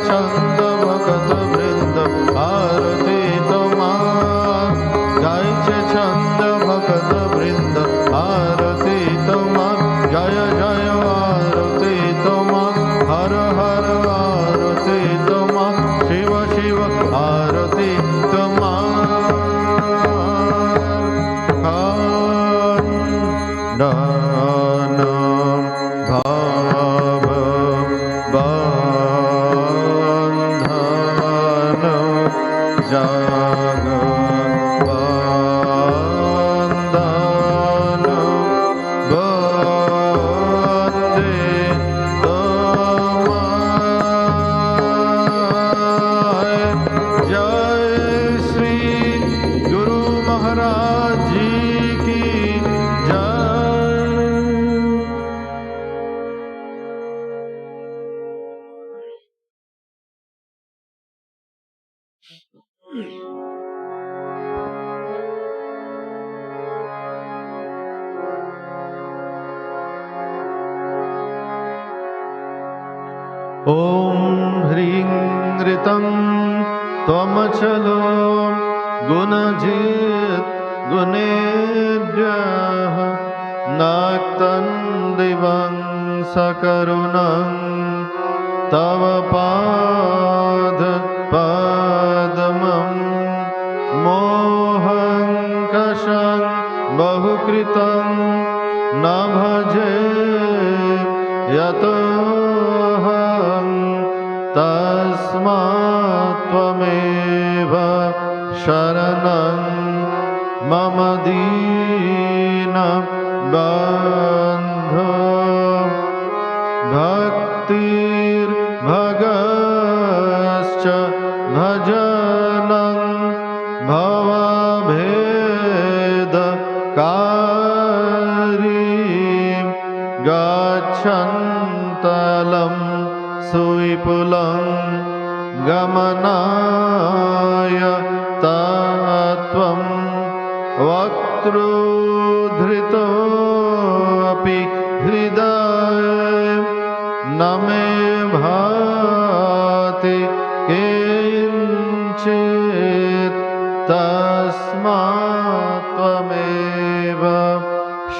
छंद भगत वृंद आरती तुम्हारी। निवृतं त्वमचलो गुणजित् गुणेभ्यः नाक्तं दिवं सकरुणं तव पाद पद्मं मोहं कषं बहुकृतं न भजे यतोऽहं तस्मात् त्वमेव शरणं मम दीनबन्धो भक्तिर्भगश्च भजनं भवभेदकारी गच्छन्तलं सुविपुलं गमनाय तत्त्वं वक्तृधृतोऽपि हृदये न मे भाति किञ्चित् तस्मात् त्वमेव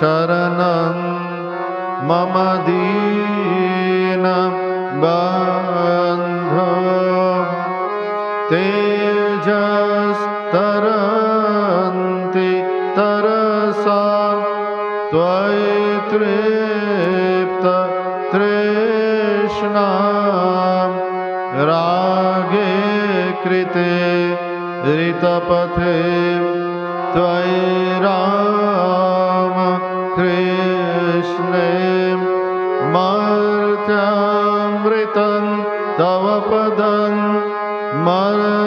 शरणं मम दीनबन्धो तेजस्तरन्ति तरसा त्वयि तृप्त तृष्णा रागे कृते ऋतपथे त्वयि राम कृष्णे मर्त्यामृतं तव पदं मरणोर्मि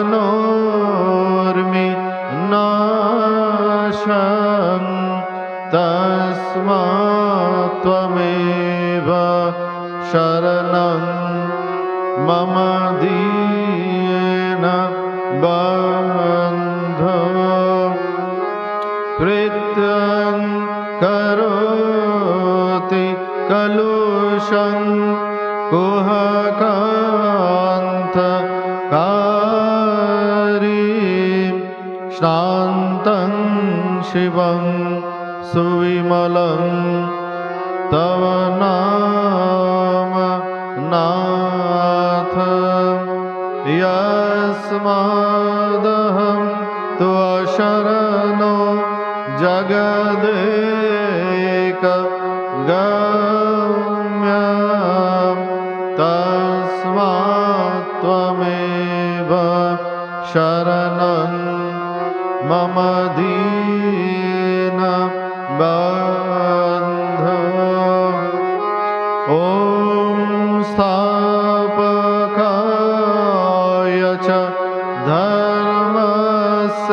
नाशं तस्मात् त्वमेव शरणं मम दीनबन्धो कृत्यं करोति कलुषं कुहकान्तकारी श्रान्तं शिवं सुविमलं तव नाम नाथ यस्मादहं त्वशरणो जगदेकगम्यं तस्मात् त्वमेव शरणं मम दीनबन्धो ॐ स्थापकाय च धर्मस्य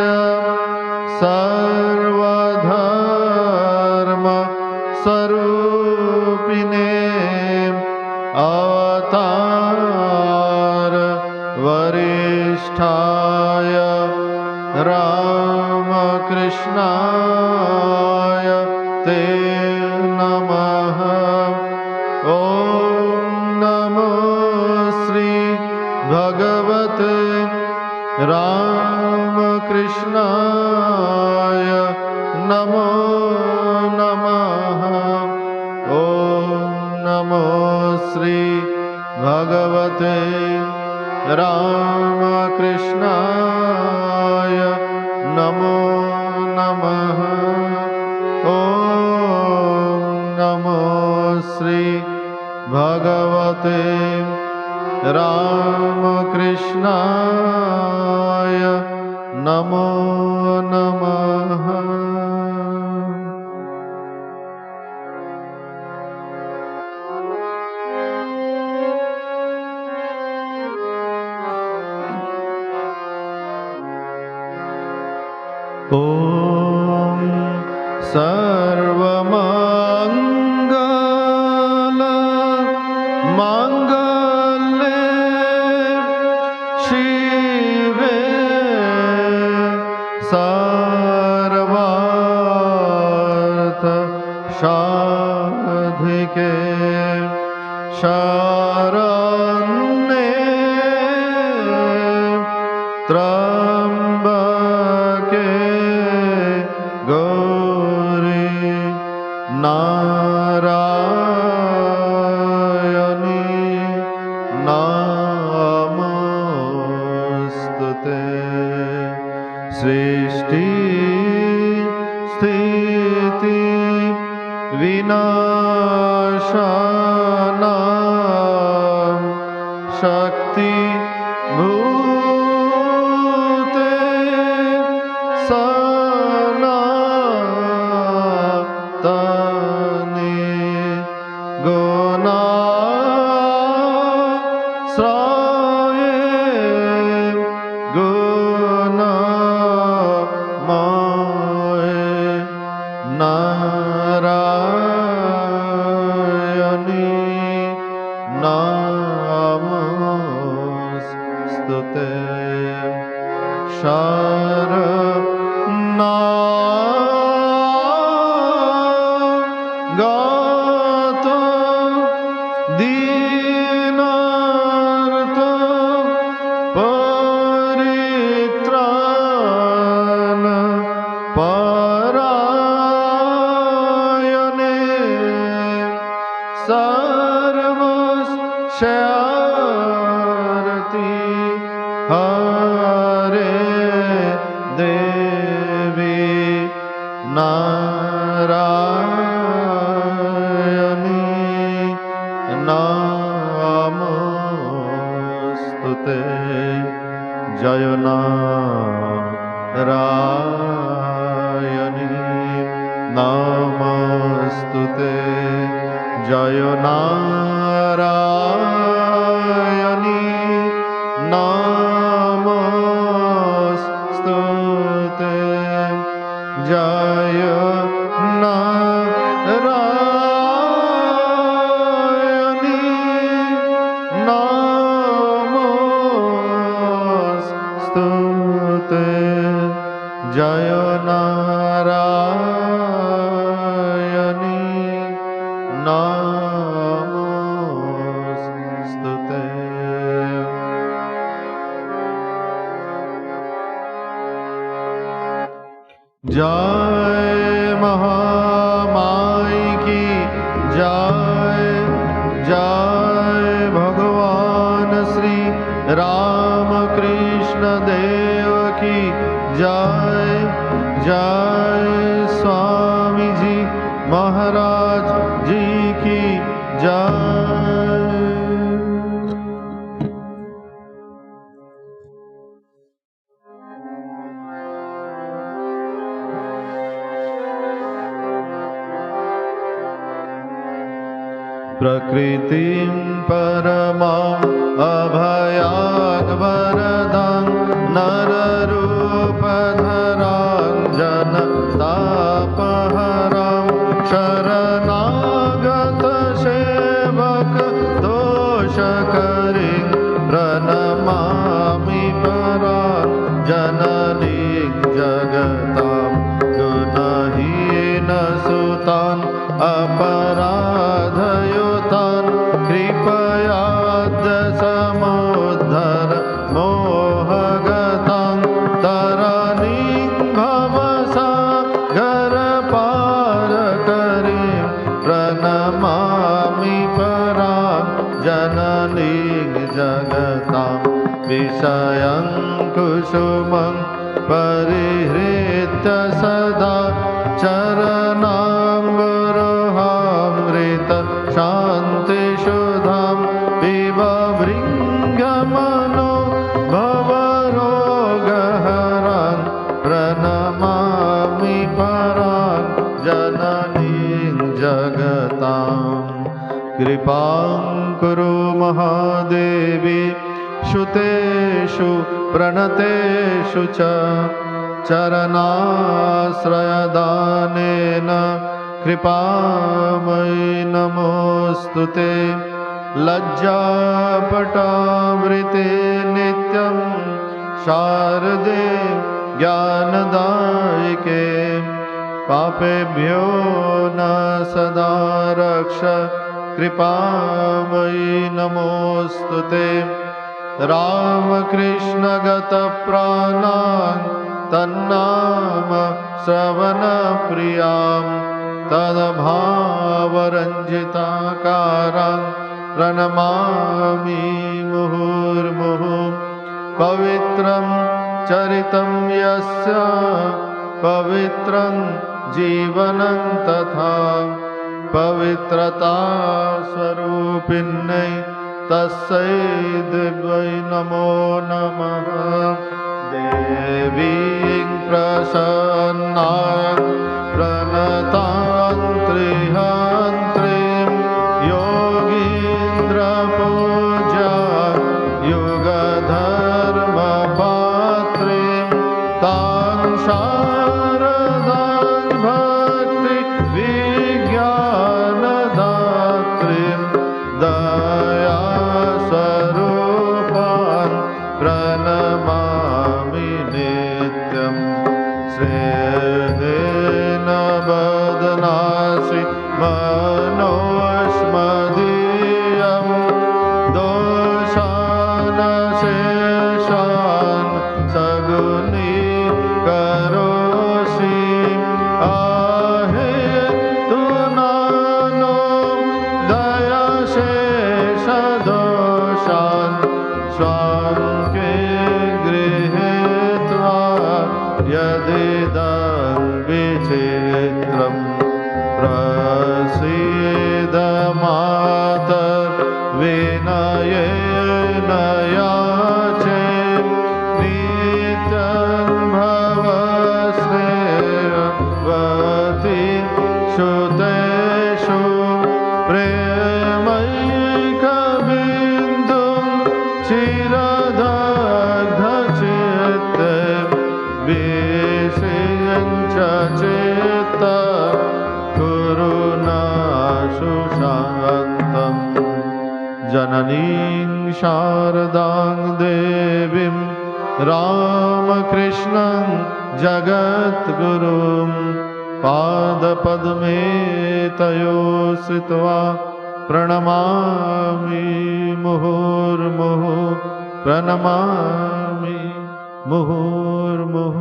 सर्वधर्मस्वरूपिणे अवतार वरिष्ठाय रामकृष्णाय ते नमः। ॐ नमो श्री भगवते रामकृष्णाय नमो नमः। ॐ नमो श्री भगवते रामकृष्णाय नमो नमः। ॐ नमो श्री भगवते रामकृष्णाय नमो नमः। ॐ सर्वमङ्गल माङ्गल्ये शिवे सर्वार्थ साधिके शरण्ये सृष्टि स्थिति विनाशानां शक्ति भूते सनातने गुणाश्रये गुणमये नारायणी नमोस्तुते शरणागत दीनार्थ परित्राण परायणे सर्वस्यार्ति हरे देवी नारायणी नमोस्तुते जय नारायणी नमोस्तुते जय नारायणी नमोस्तुते जय नारायणी नमोस्तुते जय नारायणी नमोस्तुते। जय महामाई की जय। जय भगवान श्री रामकृष्ण देव की जय। जय स्वामी जी महाराज जी की जय। प्रकृतिं परमां अभयां वरदां नररूपधरां जनतापहरां शरणागत सेवक दोषकरीं प्रणमामि परां जननीं जगतां गुणहीन सुतान् अपराधयुतान् कृपयाद्य समुद्धर मोहगतां तरणीं भवसागरपारकरीं प्रणमामि परां जननीं जगतां विषयं कुसुमं परिहृत्य सदा चरणाम्बुरुहामृत शान्तिशुधां पिबभृङ्गमनो भवरोगहरां प्रणमामि परां जननीं जगतां कृपां कुरु महादेवी शुतेषु प्रणतेषु च चरणाश्रयदानेन कृपामयि नमोस्तुते लज्जापटावृते नित्यं शारदे ज्ञानदायिके पापेभ्यो न सदा रक्ष कृपामयि नमोस्तुते रामकृष्णगतप्राणान् तन्नाम श्रवणप्रियां तद्भावरञ्जिताकारां प्रणमामि मुहुर्मुहुः पवित्रं चरितं यस्य पवित्रं जीवनं तथा पवित्रता स्वरूपिण्यै तस्यै दिव्यै नमो नमः। देवीं प्रसन्नां प्रणतां त्रिहन्त्रीं योगीन्द्रपूज्यां युगधर्मपात्रीं तां शारदां भक्तिविज्ञानदात्रीं दयास्वरूपां प्रणमामि नित्यं। स्नेहेन बदनासि मनोष्मदीयं दोषानशेषान् सगुणीकरोषि आहेतुनानो दयाशेषदोषान् स्वाङ्के गृहीत्वा यदिदं विचित्रं प्रसीद मातर्विनयेन याचे नित्यं भव स्नेहवती श्रुतेषु प्रेमैकबिन्दुं चिरदग्धचित्ते विषयञ्च चित्त कुरु न सुशान्तम्। जननीं शारदां देवीं रामकृष्णं जगद्गुरुं पादपद्मे तयो स्थित्वा प्रणमामि मुहुर्मुहुः प्रणमामि मुहुर्मुहुः।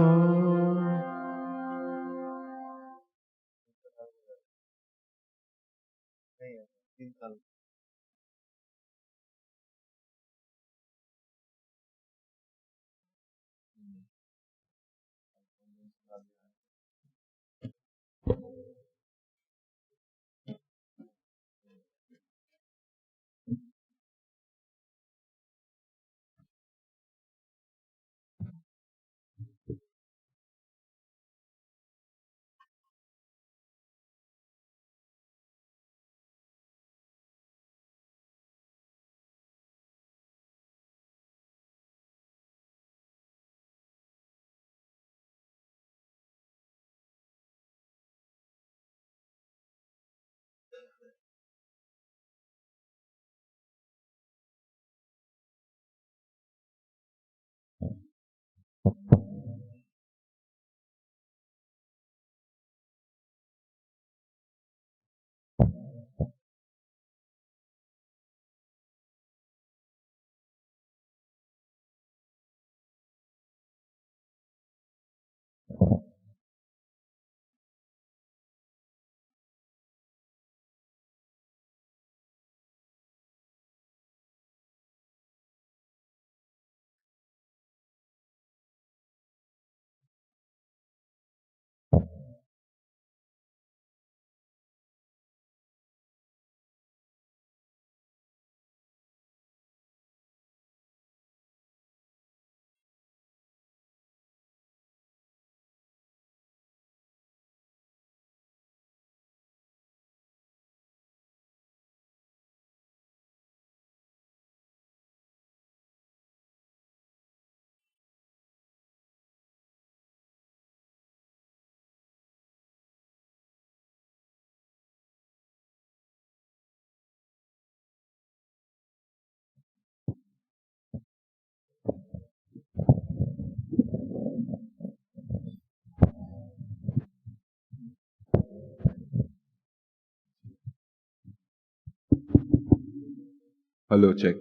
Hello, check.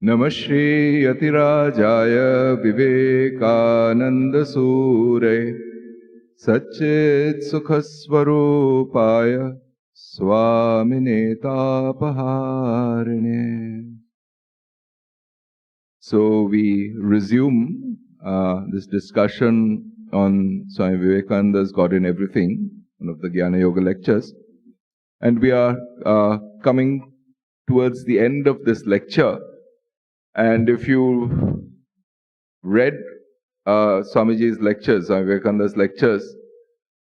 Namah Shri Yatirajaya Vivekanandasure Satchit Sukhaswarupaya Swamine Tapaharine. So we resume this discussion on Swami Vivekananda's God in Everything, one of the Jnana Yoga lectures. And we are coming towards the end of this lecture. And if you read Swamiji's lectures, Swami Vivekananda's lectures,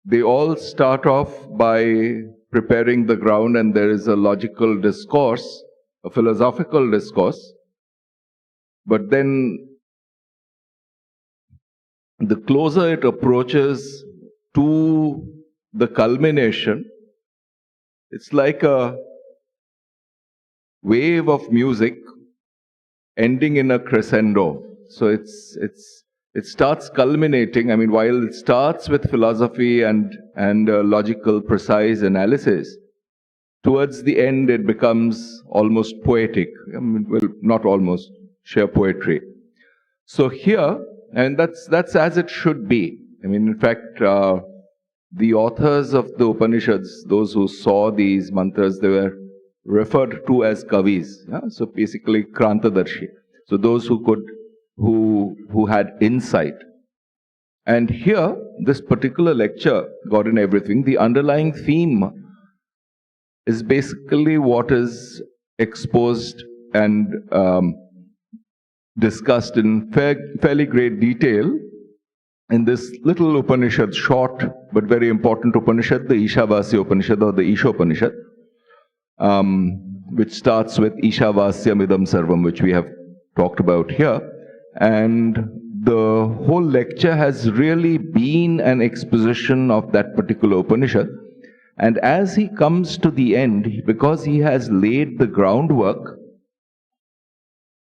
they all start off by preparing the ground, and there is a logical discourse, a philosophical discourse. But then the closer it approaches to the culmination, it's like a wave of music ending in a crescendo. So it starts culminating. I mean, while it starts with philosophy and logical, precise analysis, towards the end it becomes almost poetic. I mean, well, not almost, sheer poetry. So here, and that's as it should be. I mean, in fact, the authors of the Upanishads, those who saw these mantras, they were referred to as kavis. Yeah? So basically Krantadarshi. So those who had insight. And here, this particular lecture, God in Everything, the underlying theme is basically what is exposed and discussed in fairly great detail in this little Upanishad, short but very important Upanishad, the Ishavasya Upanishad or the Isha Upanishad, which starts with Ishavasyam idam sarvam, which we have talked about here. And the whole lecture has really been an exposition of that particular Upanishad. And as he comes to the end, because he has laid the groundwork,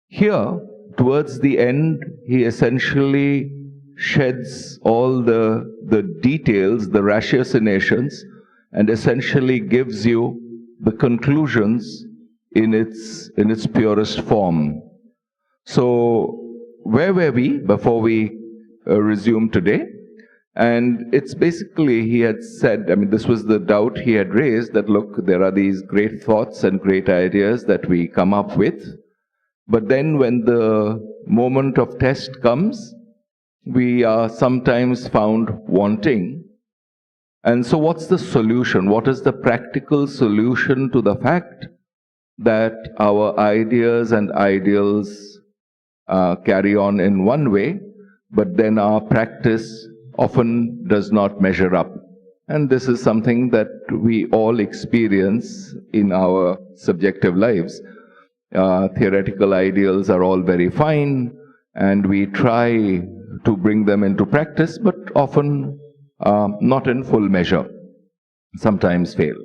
here, towards the end, he essentially sheds all the details, the ratiocinations, and essentially gives you the conclusions in its purest form. So, where were we before we resume today? And it's basically, he had said, I mean, this was the doubt he had raised, that look, there are these great thoughts and great ideas that we come up with, but then when the moment of test comes, we are sometimes found wanting. And so what's the solution? What is the practical solution to the fact that our ideas and ideals carry on in one way, but then our practice often does not measure up? And this is something that we all experience in our subjective lives. Theoretical ideals are all very fine, and we try to bring them into practice, but often not in full measure, sometimes fail.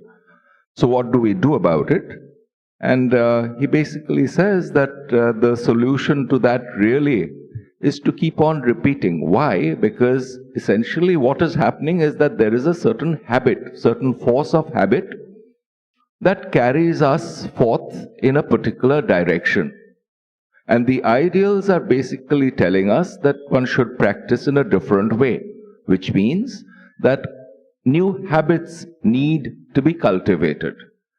So what do we do about it? And he basically says that the solution to that really is to keep on repeating. Why? Because essentially what is happening is that there is a certain habit, certain force of habit that carries us forth in a particular direction. And the ideals are basically telling us that one should practice in a different way, which means that new habits need to be cultivated.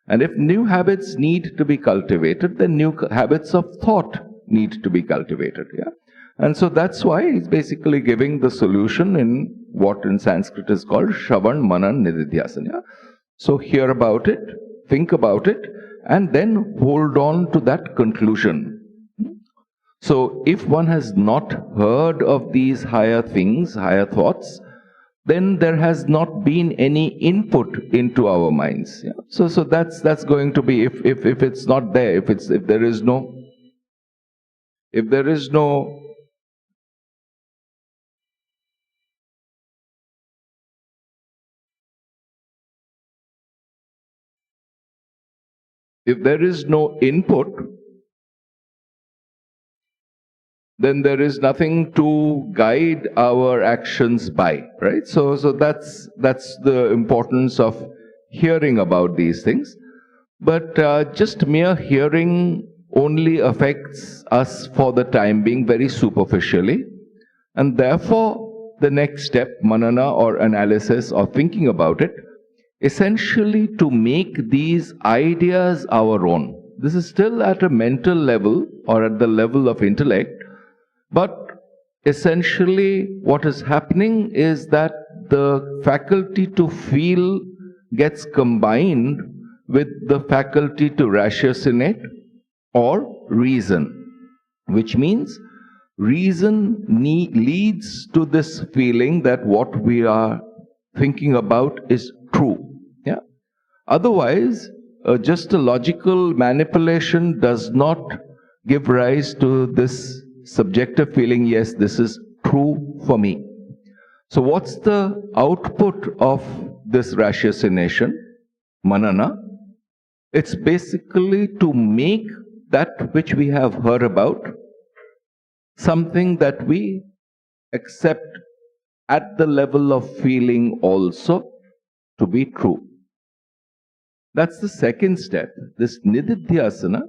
And if new habits need to be cultivated, then new habits of thought need to be cultivated. Yeah? And so that's why he's basically giving the solution in what in Sanskrit is called Shravan Manan Nididhyasana. Yeah? So hear about it, think about it, and then hold on to that conclusion. So if one has not heard of these higher things, higher thoughts, then there has not been any input into our minds. Yeah? So that's going to be, if it's not there, if there is no input, then there is nothing to guide our actions by, right? So that's the importance of hearing about these things. But just mere hearing only affects us for the time being very superficially. And therefore, the next step, manana or analysis or thinking about it, essentially to make these ideas our own. This is still at a mental level or at the level of intellect, but essentially what is happening is that the faculty to feel gets combined with the faculty to ratiocinate or reason, which means reason leads to this feeling that what we are thinking about is true. Yeah? Otherwise, just a logical manipulation does not give rise to this subjective feeling, yes, this is true for me. So what's the output of this ratiocination, manana? It's basically to make that which we have heard about something that we accept at the level of feeling also to be true. That's the second step. This nididhyasana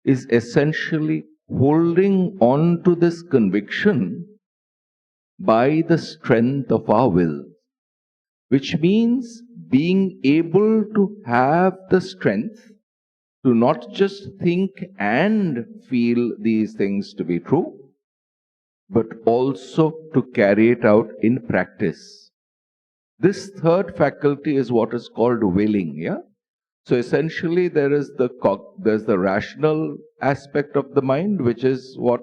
is essentially holding on to this conviction by the strength of our will, which means being able to have the strength to not just think and feel these things to be true, but also to carry it out in practice. This third faculty is what is called willing. Yeah. So essentially, there's the rational aspect of the mind, which is what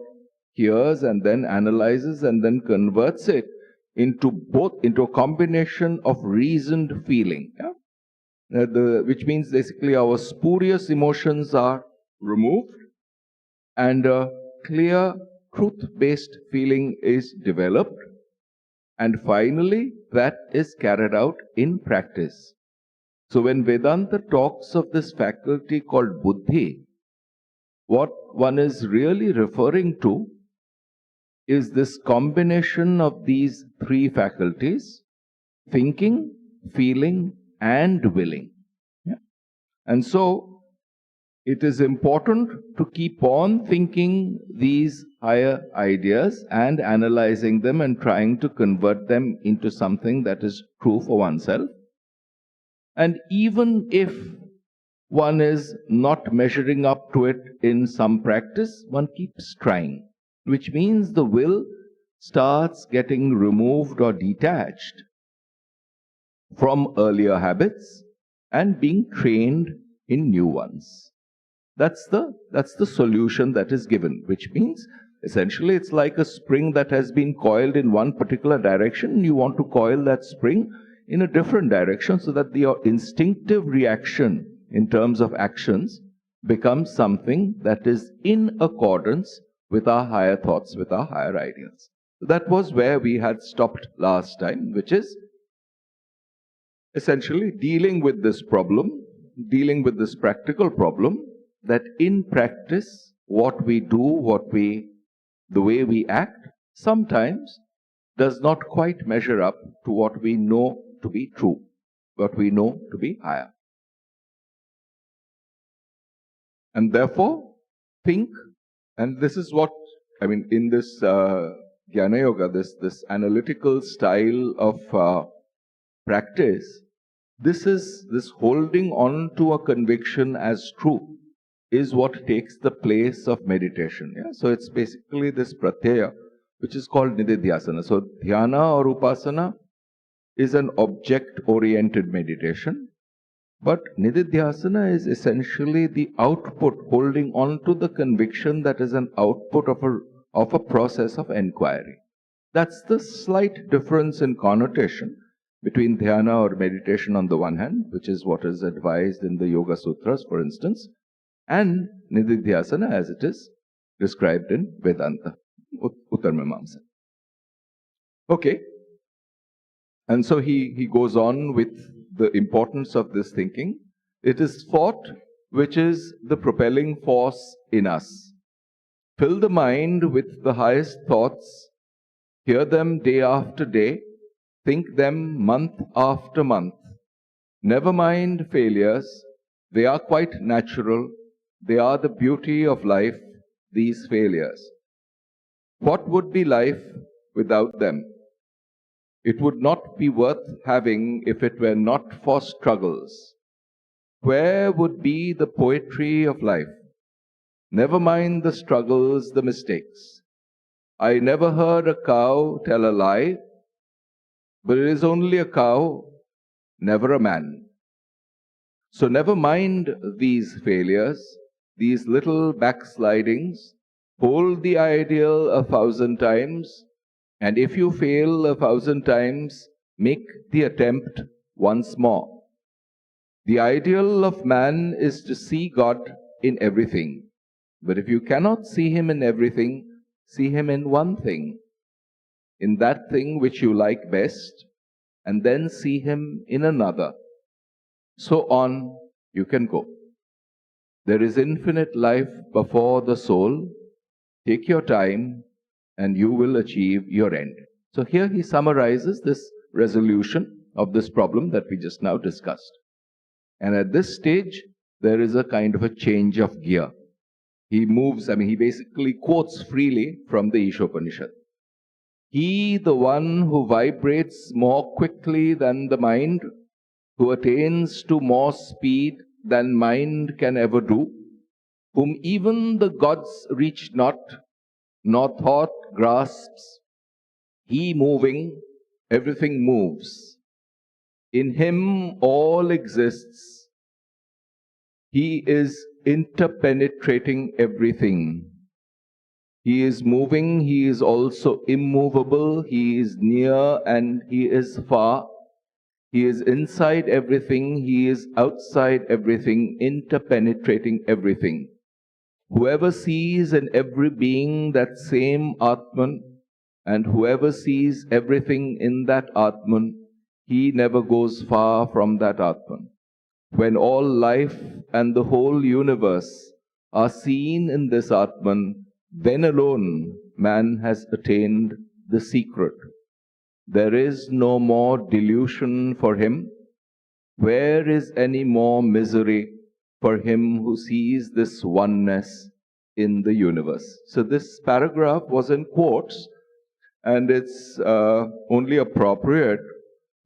hears and then analyzes and then converts it into a combination of reasoned feeling. Yeah? Which means basically our spurious emotions are removed and a clear truth-based feeling is developed. And finally, that is carried out in practice. So when Vedanta talks of this faculty called buddhi, what one is really referring to is this combination of these three faculties: thinking, feeling, and willing. Yeah. And so it is important to keep on thinking these higher ideas and analyzing them and trying to convert them into something that is true for oneself. And even if one is not measuring up to it in some practice, one keeps trying, which means the will starts getting removed or detached from earlier habits and being trained in new ones. That's the solution that is given, which means essentially it's like a spring that has been coiled in one particular direction. You want to coil that spring in a different direction so that your instinctive reaction in terms of actions becomes something that is in accordance with our higher thoughts, with our higher ideals. That was where we had stopped last time, which is essentially dealing with this problem, dealing with this practical problem, that in practice, what we do, the way we act, sometimes does not quite measure up to what we know to be true, what we know to be higher. And therefore, think, and this is what, in this Jnana Yoga, this analytical style of practice, this holding on to a conviction as true is what takes the place of meditation. Yeah? So it's basically this pratyaya, which is called nididhyasana. So dhyana or upasana is an object-oriented meditation, but nididhyasana is essentially the output, holding on to the conviction that is an output of a process of enquiry. That's the slight difference in connotation between dhyana or meditation on the one hand, which is what is advised in the Yoga Sutras, for instance, and nididhyasana as it is described in Vedanta, Uttarmimamsa. Okay. And so he goes on with the importance of this thinking. It is thought which is the propelling force in us. Fill the mind with the highest thoughts, hear them day after day, think them month after month. Never mind failures, they are quite natural. They are the beauty of life, these failures. What would be life without them? It would not be worth having if it were not for struggles. Where would be the poetry of life? Never mind the struggles, the mistakes. I never heard a cow tell a lie, but it is only a cow, never a man. So never mind these failures, these little backslidings. Hold the ideal 1,000 times, and if you fail 1,000 times, make the attempt once more. The ideal of man is to see God in everything. But if you cannot see Him in everything, see Him in one thing, in that thing which you like best, and then see Him in another. So on you can go. There is infinite life before the soul. Take your time and you will achieve your end. So here he summarizes this resolution of this problem that we just now discussed. And at this stage, there is a kind of a change of gear. He moves, he basically quotes freely from the Isha Upanishad. He, the one who vibrates more quickly than the mind, who attains to more speed than mind can ever do, whom even the gods reach not, nor thought grasps, he moving, everything moves. In him all exists. He is interpenetrating everything. He is moving, he is also immovable, he is near and he is far. He is inside everything, he is outside everything, interpenetrating everything. Whoever sees in every being that same Atman, and whoever sees everything in that Atman, he never goes far from that Atman. When all life and the whole universe are seen in this Atman, then alone man has attained the secret. There is no more delusion for him. Where is any more misery for him who sees this oneness in the universe? So this paragraph was in quotes, and it's only appropriate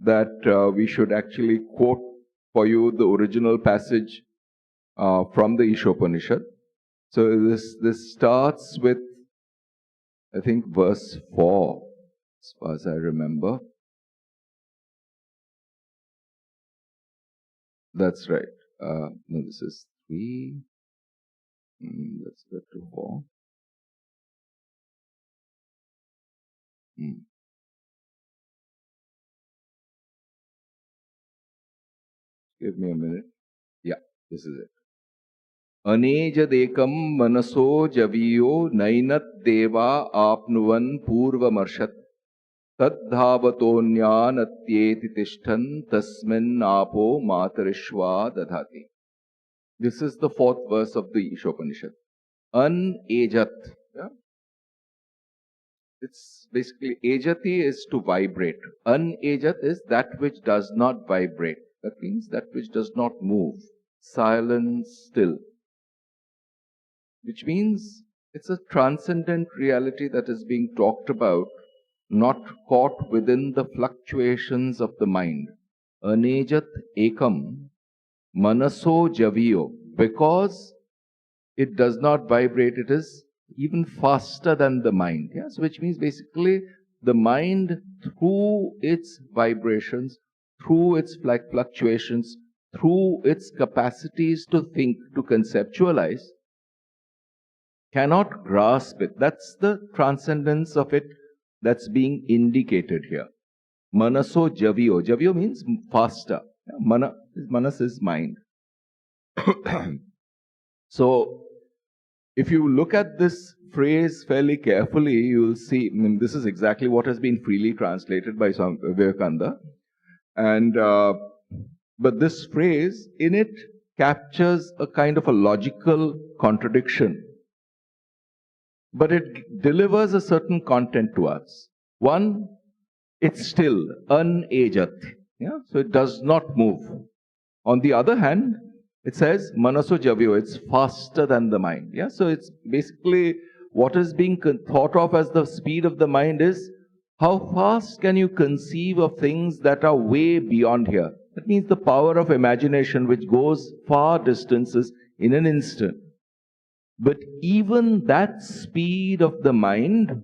that we should actually quote for you the original passage from the Isha Upanishad. So this starts with, I think, verse 4. As far as I remember. That's right. No, this is 3. Let's get to 4. Give me a minute. Yeah, this is it. Anejadekam manaso javiyo nainat deva apnuvan purvamarshat tadhavatonyaan atyeti tishtan tasmin apo matarishva dadhati. This is the 4th verse of the Isha Upanishad. Anejat. Yeah? It's basically, ejati is to vibrate. Anejat is that which does not vibrate. That means that which does not move. Silent, still. Which means it's a transcendent reality that is being talked about, not caught within the fluctuations of the mind. Anejat ekam manaso javiyo. Because it does not vibrate, it is even faster than the mind. Yes, which means basically the mind, through its vibrations, through its fluctuations, through its capacities to think, to conceptualize, cannot grasp it. That's the transcendence of it that's being indicated here. Manaso javiyo. Javiyo means faster. Manas is mind. So, if you look at this phrase fairly carefully, you will see, this is exactly what has been freely translated by Vivekananda. And, but this phrase, in it, captures a kind of a logical contradiction. But it delivers a certain content to us. One, it's still unejat. Yeah? So it does not move. On the other hand, It says, Manaso Javyo, it's faster than the mind. Yeah, so it's basically what is being thought of as the speed of the mind is how fast can you conceive of things that are way beyond here. That means the power of imagination which goes far distances in an instant. But even that speed of the mind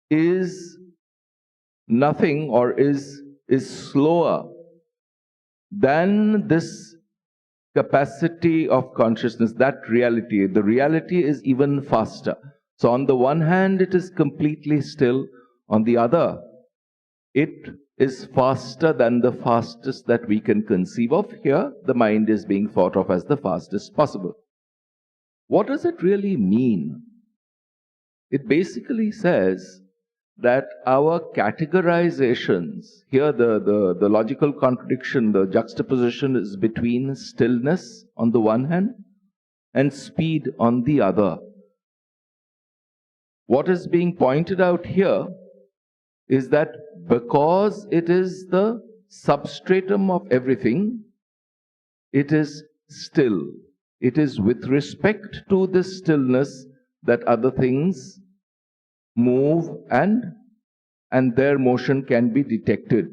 is nothing or is slower than this capacity of consciousness, that reality. The reality is even faster. So on the one hand, it is completely still. On the other, it is faster than the fastest that we can conceive of. Here, the mind is being thought of as the fastest possible. What does it really mean? It basically says that our categorizations, here the logical contradiction, the juxtaposition is between stillness on the one hand and speed on the other. What is being pointed out here is that because it is the substratum of everything, it is still. It is with respect to this stillness that other things move and their motion can be detected.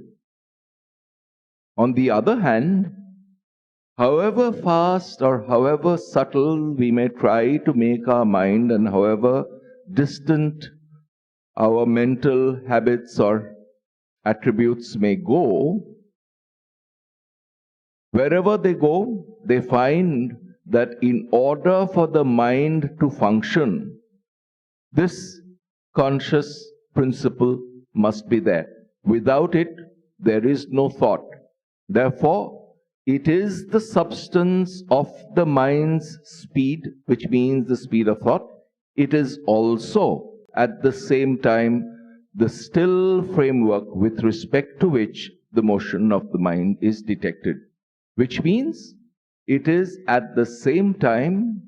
On the other hand, however fast or however subtle we may try to make our mind and however distant our mental habits or attributes may go, wherever they go, they find that in order for the mind to function, this conscious principle must be there. Without it, there is no thought. Therefore, it is the substance of the mind's speed, which means the speed of thought. It is also, at the same time, the still framework with respect to which the motion of the mind is detected. Which means it is at the same time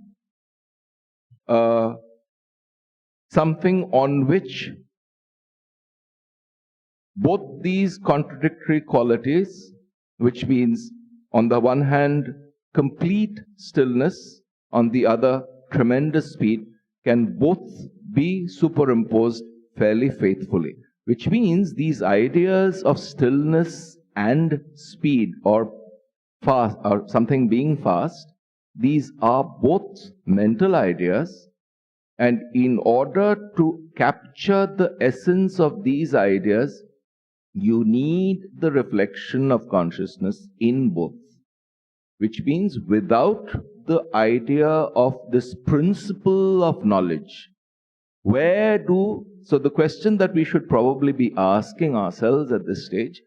something on which both these contradictory qualities, which means on the one hand complete stillness, on the other tremendous speed, can both be superimposed fairly faithfully. Which means these ideas of stillness and speed or fast or something being fast, these are both mental ideas. And in order to capture the essence of these ideas, you need the reflection of consciousness in both. Which means without the idea of this principle of knowledge, so the question that we should probably be asking ourselves at this stage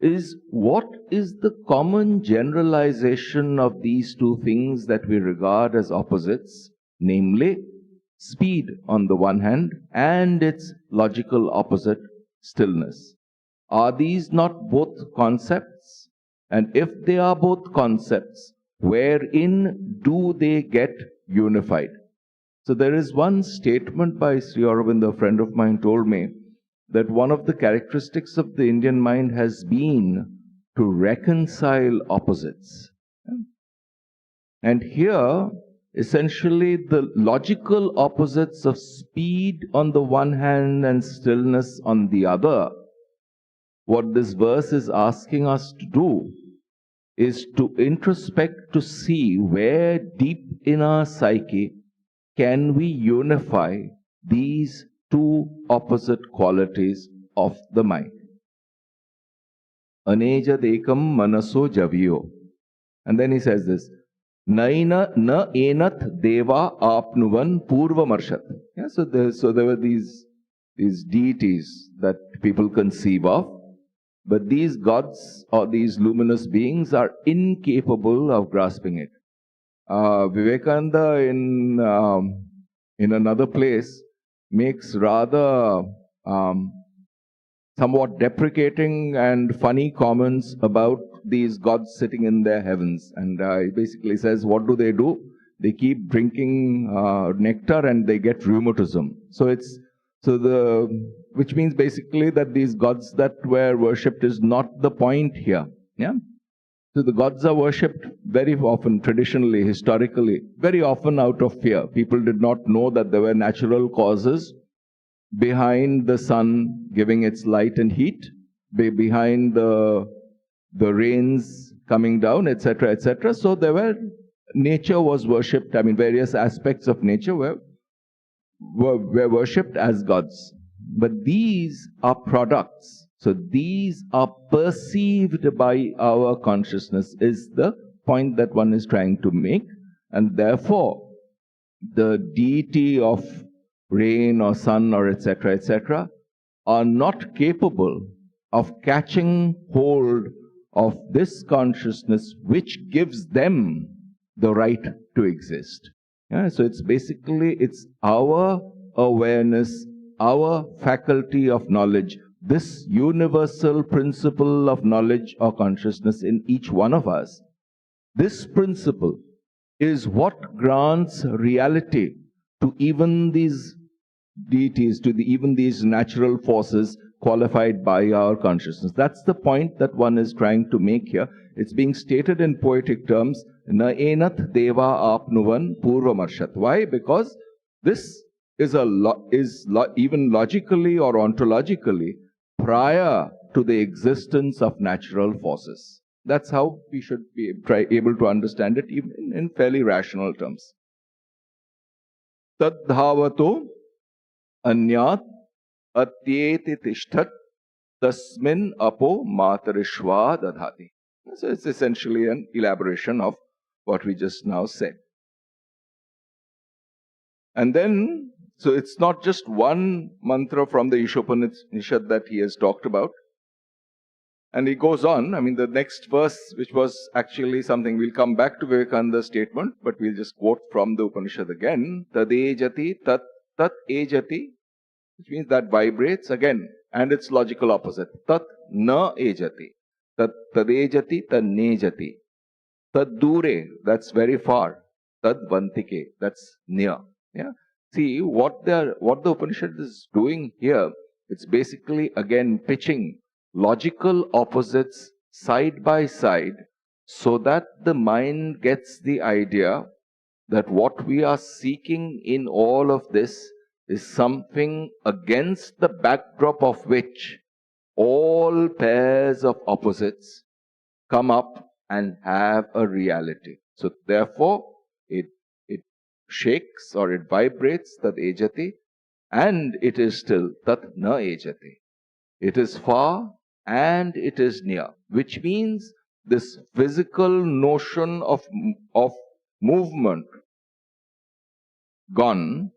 is, what is the common generalization of these two things that we regard as opposites, namely speed on the one hand and its logical opposite, stillness? Are these not both concepts? And if they are both concepts, wherein do they get unified? So there is one statement by Sri Aurobindo, a friend of mine told me, that one of the characteristics of the Indian mind has been to reconcile opposites. And here, essentially, the logical opposites of speed on the one hand and stillness on the other, what this verse is asking us to do is to introspect, to see where deep in our psyche can we unify these two opposite qualities of the mind. Aneja dekam manaso javyo. And then he says this, Naina na enat deva apnuvan purva marshat. Yeah, so there were these deities that people conceive of, but these gods or these luminous beings are incapable of grasping it. Vivekananda in another place makes rather somewhat deprecating and funny comments about these gods sitting in their heavens. And he basically says, what do? They keep drinking nectar and they get rheumatism. Which means basically that these gods that were worshipped is not the point here. Yeah. So the gods are worshipped very often, traditionally, historically, very often out of fear. People did not know that there were natural causes behind the sun giving its light and heat, behind the rains coming down, etc., etc. So nature was worshipped. I mean, various aspects of nature were worshipped as gods. But these are products. So these are perceived by our consciousness, is the point that one is trying to make. And therefore, the deity of rain or sun or etc., etc., are not capable of catching hold of this consciousness which gives them the right to exist. Yeah, so it's our awareness, our faculty of knowledge, this universal principle of knowledge or consciousness in each one of us. This principle is what grants reality to even these deities, to even these natural forces qualified by our consciousness. That's the point that one is trying to make here. It's being stated in poetic terms, na enat deva apnuvan purvamarshat. Why? Because this is even logically or ontologically prior to the existence of natural forces. That's how we should be able to understand it, even in fairly rational terms. Tadhavato anyat atyeti tishtat tasmin apo matarishva dadhati. So it's essentially an elaboration of what we just now said. And then, so it's not just one mantra from the Isha Upanishad that he has talked about. And he goes on, I mean, the next verse, which was actually something, we'll come back to Vivekananda's statement, but we'll just quote from the Upanishad again. Tadejati tat ejati, which means that vibrates again, and its logical opposite. Tat na ejati. Tadejati tad nejati. Tad dure, that's very far. Tad vantike, that's near. Yeah. See, what the Upanishad is doing here, it's basically again pitching logical opposites side by side so that the mind gets the idea that what we are seeking in all of this is something against the backdrop of which all pairs of opposites come up and have a reality. So therefore, it shakes or it vibrates, tat ejati, and it is still tat na ejati. It is far and it is near, which means this physical notion of movement gone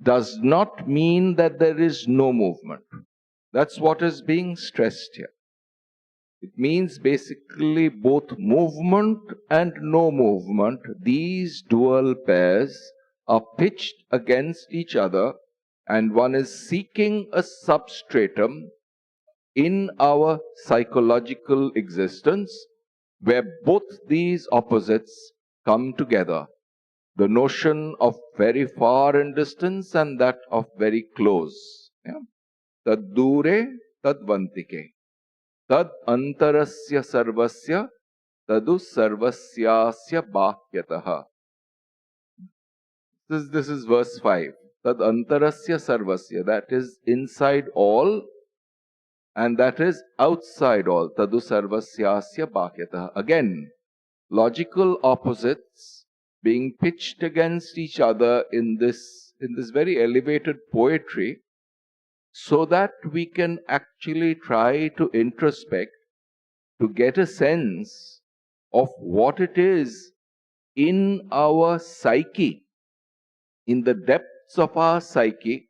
does not mean that there is no movement. That's what is being stressed here. It means basically both movement and no movement, these dual pairs are pitched against each other, and one is seeking a substratum in our psychological existence where both these opposites come together. The notion of very far in distance and that of very close. Yeah? Tad dure, tad vantike. Tad antarasya sarvasya, tadu sarvasyasya bhakyataha. This is verse 5. Tad antarasya sarvasya, that is inside all and that is outside all. Tadu sarvasyasya bhakyataha. Again, logical opposites being pitched against each other in this very elevated poetry, so that we can actually try to introspect, to get a sense of what it is in our psyche, in the depths of our psyche,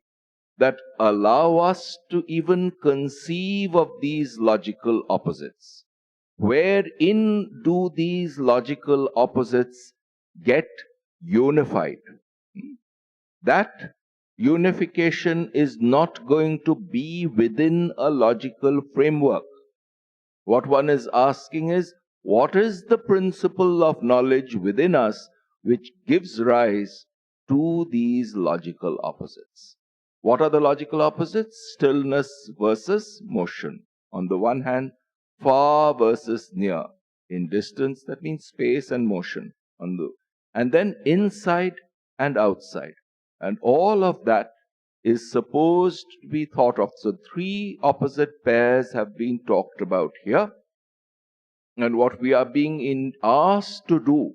that allow us to even conceive of these logical opposites. Wherein do these logical opposites get unified? That unification is not going to be within a logical framework. What one is asking is, what is the principle of knowledge within us which gives rise to these logical opposites? What are the logical opposites? Stillness versus motion. On the one hand, far versus near. In distance, that means space and motion. And then inside and outside. And all of that is supposed to be thought of. So three opposite pairs have been talked about here. And what we are being asked to do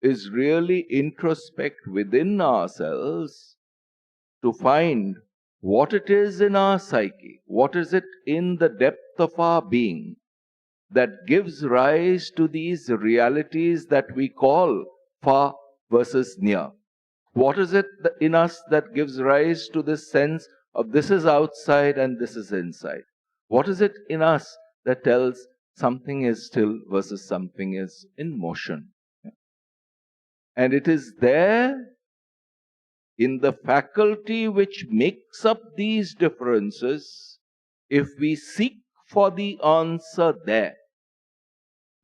is really introspect within ourselves to find what it is in our psyche, what is it in the depth of our being that gives rise to these realities that we call far versus near. What is it in us that gives rise to this sense of this is outside and this is inside? What is it in us that tells something is still versus something is in motion? And it is there in the faculty which makes up these differences, if we seek for the answer there.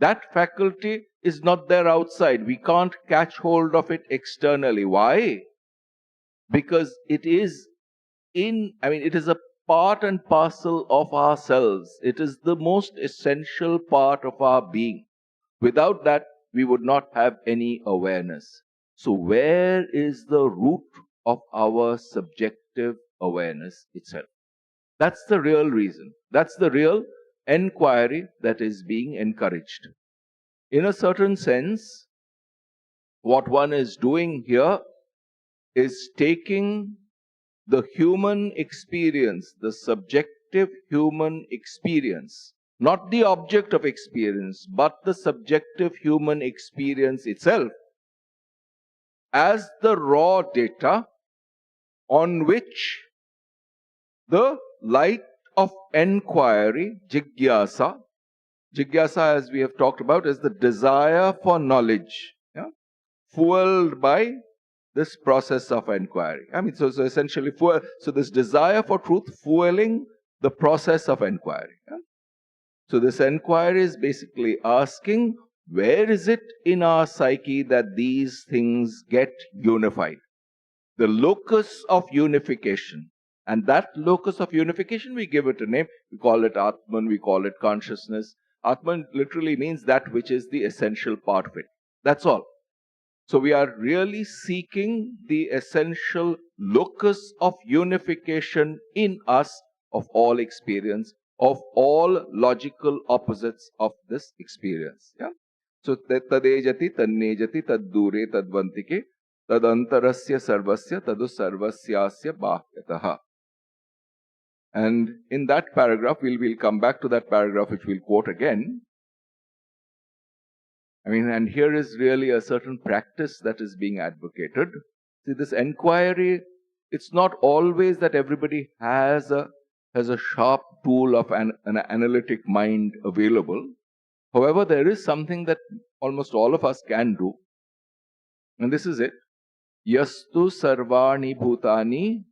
That faculty is not there outside. We can't catch hold of it externally. Why? Because it is it is a part and parcel of ourselves. It is the most essential part of our being. Without that, we would not have any awareness. So where is the root of our subjective awareness itself? That's the real reason. That's the real enquiry that is being encouraged. In a certain sense, what one is doing here is taking the human experience, the subjective human experience, not the object of experience, but the subjective human experience itself, as the raw data on which the light of enquiry, jigyasa, as we have talked about, is the desire for knowledge, fueled by this process of enquiry. So essentially, so this desire for truth fueling the process of enquiry. So this enquiry is basically asking, where is it in our psyche that these things get unified? The locus of unification. And that locus of unification, we give it a name. We call it Atman, we call it consciousness. Atman literally means that which is the essential part of it. That's all. So we are really seeking the essential locus of unification in us of all experience, of all logical opposites of this experience. So tadejati, tannejati, taddure, tadvantike, tadantarasya sarvasya, tadu sarvasyasya bahyataha. And in that paragraph, we'll come back to that paragraph which we'll quote again. And here is really a certain practice that is being advocated. See, this enquiry, it's not always that everybody has a sharp tool of an analytic mind available. However, there is something that almost all of us can do. And this is it. Yastu sarvani bhutani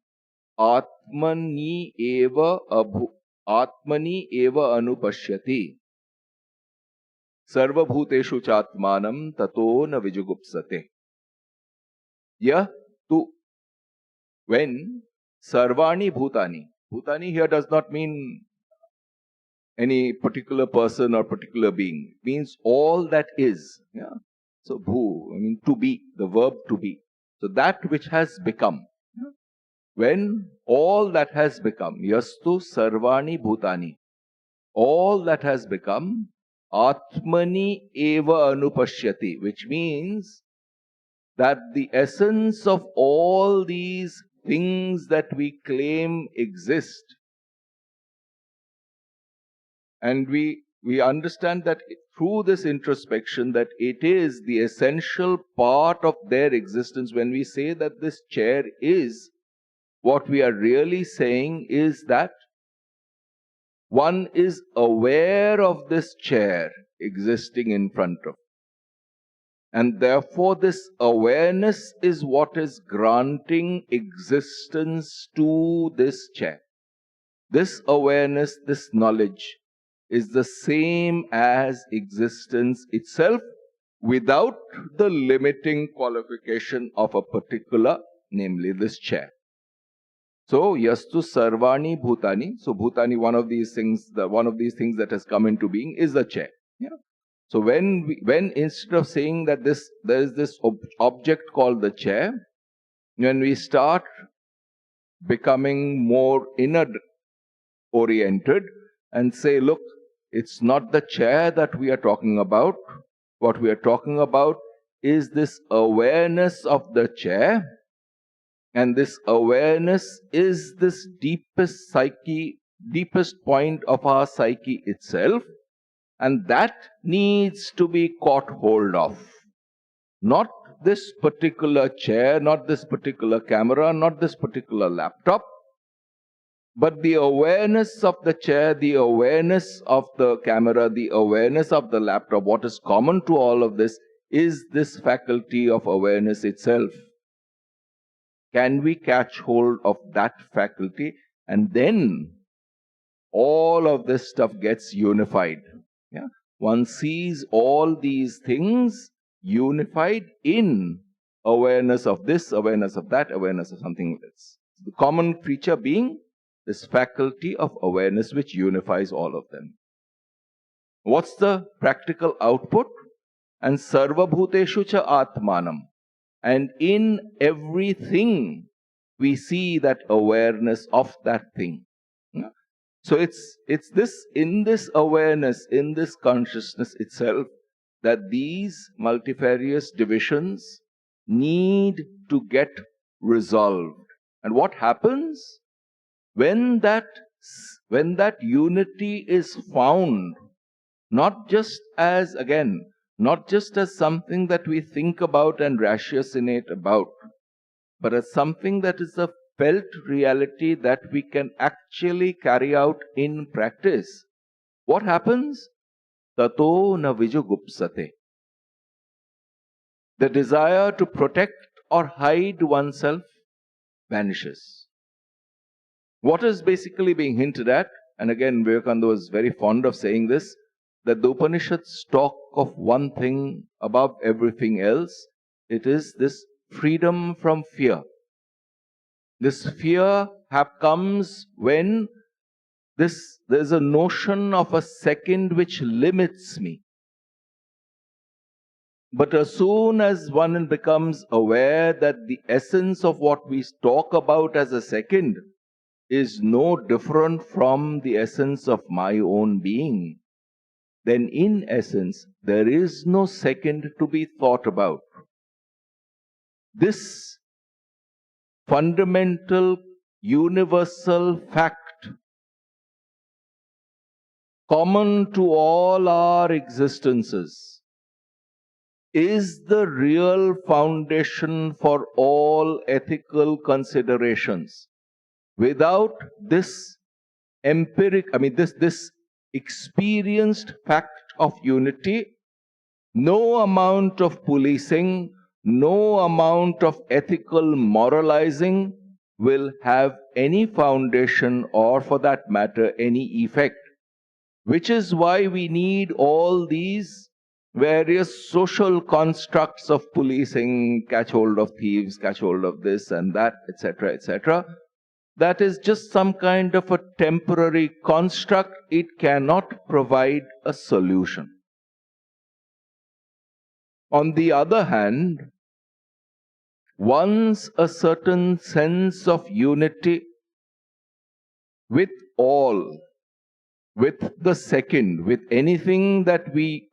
atmani eva anupashyati. Sarva bhuteshu chatmanam tato na vijugupsate. When sarvani bhutani. Bhutani here does not mean any particular person or particular being. It means all that is. So bhu, to be, the verb to be. So that which has become. When all that has become, yastu sarvani bhutani, all that has become, atmani eva anupashyati, which means that the essence of all these things that we claim exist, and we understand that through this introspection that it is the essential part of their existence. When we say that this chair is, what we are really saying is that one is aware of this chair existing in front of. And therefore this awareness is what is granting existence to this chair. This awareness, this knowledge is the same as existence itself without the limiting qualification of a particular, namely this chair. So, yastu sarvani bhutani. So, bhutani, one of these things that has come into being is the chair. So when instead of saying that there is this object called the chair, when we start becoming more inner oriented and say, look, it's not the chair that we are talking about. What we are talking about is this awareness of the chair, and this awareness is this deepest point of our psyche itself, and that needs to be caught hold of. Not this particular chair, not this particular camera, not this particular laptop, but the awareness of the chair, the awareness of the camera, the awareness of the laptop. What is common to all of this is this faculty of awareness itself. Can we catch hold of that faculty? And then all of this stuff gets unified. Yeah? One sees all these things unified in awareness of this, awareness of that, awareness of something else. The common feature being this faculty of awareness which unifies all of them. What's the practical output? And sarva bhuteshu cha atmanam. And in everything we see that awareness of that thing. Yeah? So it's this, in this awareness, in this consciousness itself, that these multifarious divisions need to get resolved. And what happens? When that unity is found, not just as, again, not just as something that we think about and ratiocinate about, but as something that is a felt reality that we can actually carry out in practice, what happens? Tato na vijugupsate. The desire to protect or hide oneself vanishes. What is basically being hinted at, and again Vivekananda was very fond of saying this, that the Upanishads talk of one thing above everything else. It is this freedom from fear. This fear comes when there's a notion of a second which limits me. But as soon as one becomes aware that the essence of what we talk about as a second is no different from the essence of my own being, then in essence there is no second to be thought about. This fundamental, universal fact, common to all our existences, is the real foundation for all ethical considerations. Without this this experienced fact of unity, no amount of policing, no amount of ethical moralizing will have any foundation, or for that matter, any effect. Which is why we need all these various social constructs of policing, catch hold of thieves, catch hold of this and that, etc., etc. That is just some kind of a temporary construct. It cannot provide a solution. On the other hand, once a certain sense of unity with all, with the second, with anything that we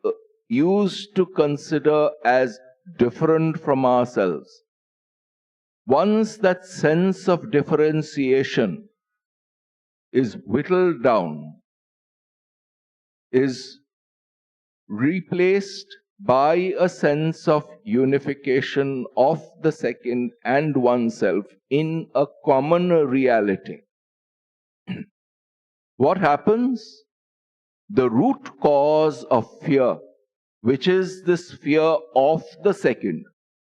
used to consider as different from ourselves, once that sense of differentiation is whittled down, is replaced by a sense of unification of the second and oneself in a common reality, what happens? The root cause of fear, which is this fear of the second,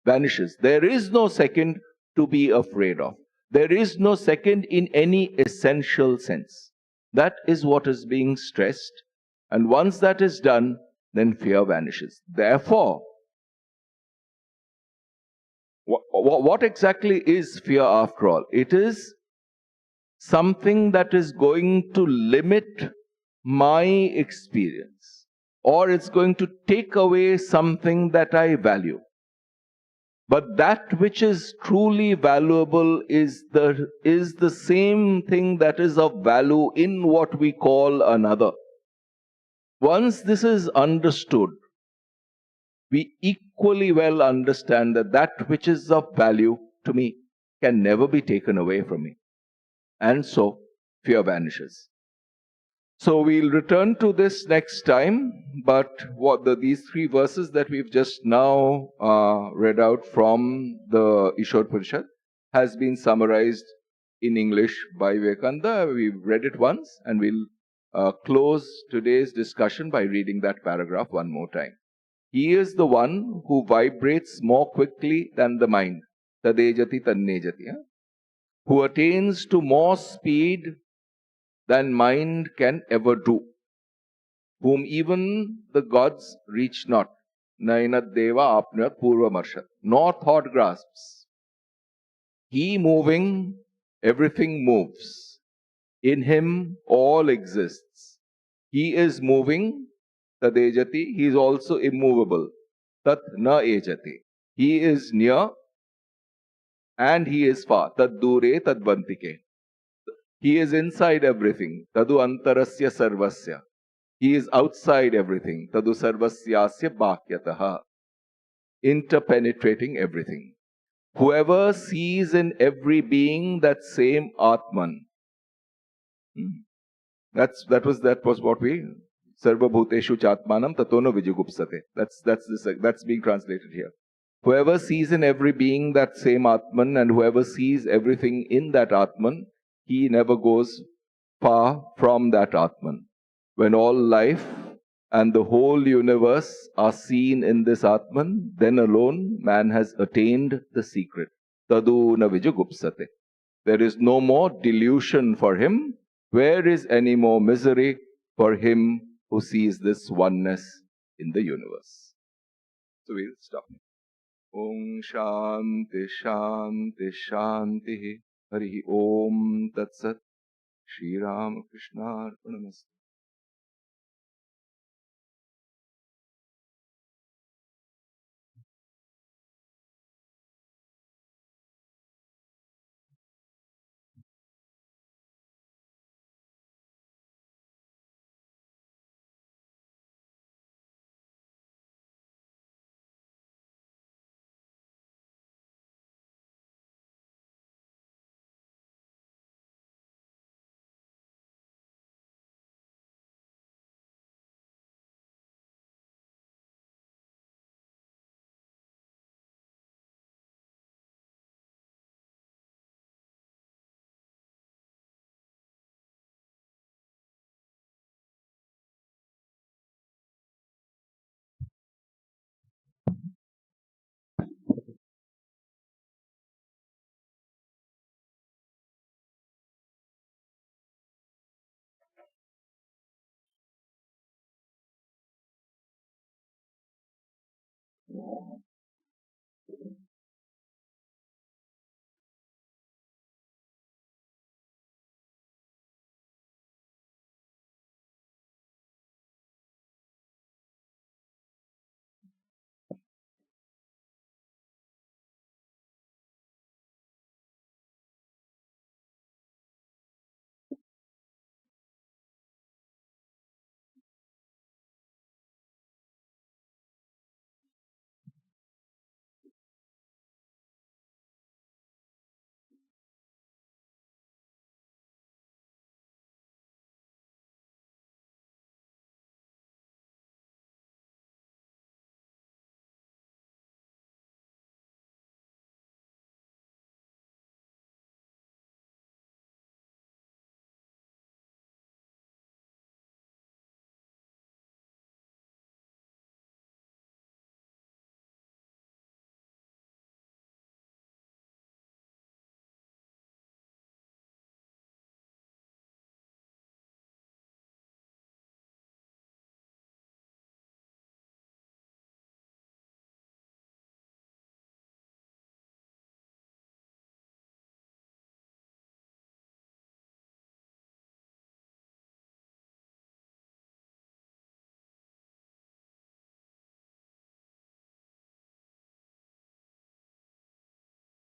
vanishes. There is no second to be afraid of. There is no second in any essential sense. That is what is being stressed. And once that is done, then fear vanishes. Therefore, what exactly is fear after all? It is something that is going to limit my experience. or it's going to take away something that I value. But that which is truly valuable is the same thing that is of value in what we call another. Once this is understood, we equally well understand that that which is of value to me can never be taken away from me. And so, fear vanishes. So we'll return to this next time, but these three verses that we've just now read out from the Isha Upanishad has been summarized in English by Vivekananda. We've read it once, and we'll close today's discussion by reading that paragraph one more time. He is the one who vibrates more quickly than the mind, tadejati tannejati, who attains to more speed than mind can ever do, whom even the gods reach not, nainat deva apnuyat purvamarshat, nor thought grasps. He moving, everything moves. In him all exists. He is moving, tadejati, he is also immovable, tat na ejati. He is near and he is far, tad dure tad bantike. He is inside everything, tadu antarasya sarvasya. He is outside everything, tadu sarvasyasya bhakyataha. Interpenetrating everything. Whoever sees in every being that same Atman. That was what we Sarva Bhuteshu Chatmanam Tatono Vijugupsate. That's being translated here. Whoever sees in every being that same Atman, and whoever sees everything in that Atman, he never goes far from that Atman. When all life and the whole universe are seen in this Atman, then alone man has attained the secret. Tadu na vijugupsate. There is no more delusion for him. Where is any more misery for him who sees this oneness in the universe? So we'll stop. Om Shanti Shanti Shanti Hari Om Tat Sat Shri Ramakrishna Arpanamastu.